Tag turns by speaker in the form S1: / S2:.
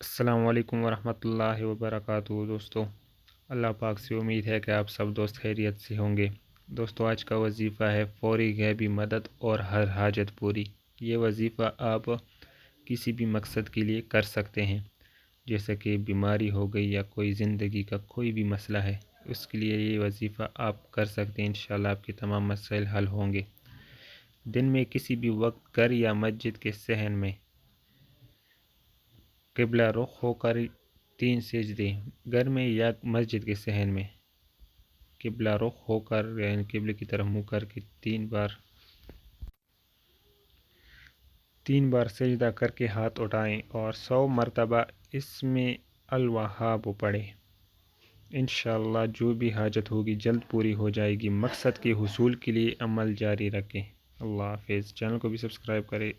S1: السلام علیکم ورحمۃ اللہ وبرکاتہ دوستو، اللہ پاک سے امید ہے کہ آپ سب دوست خیریت سے ہوں گے۔ دوستو، آج کا وظیفہ ہے فوری غیبی مدد اور ہر حاجت پوری۔ یہ وظیفہ آپ کسی بھی مقصد کے لیے کر سکتے ہیں، جیسا کہ بیماری ہو گئی یا کوئی زندگی کا کوئی بھی مسئلہ ہے، اس کے لیے یہ وظیفہ آپ کر سکتے ہیں۔ انشاءاللہ آپ کے تمام مسائل حل ہوں گے۔ دن میں کسی بھی وقت گھر یا مسجد کے صحن میں قبلہ رخ ہو کر 3 سجدے، گھر میں یا مسجد کے صحن میں قبلہ رخ ہو کر یعنی قبلے کی طرف منہ کر کے 3 بار سجدہ کر کے ہاتھ اٹھائیں اور 100 مرتبہ اس میں الوہاب پڑھیں۔ انشاءاللہ جو بھی حاجت ہوگی جلد پوری ہو جائے گی۔ مقصد کے حصول کے لیے عمل جاری رکھیں۔ اللہ حافظ۔ چینل کو بھی سبسکرائب کریں۔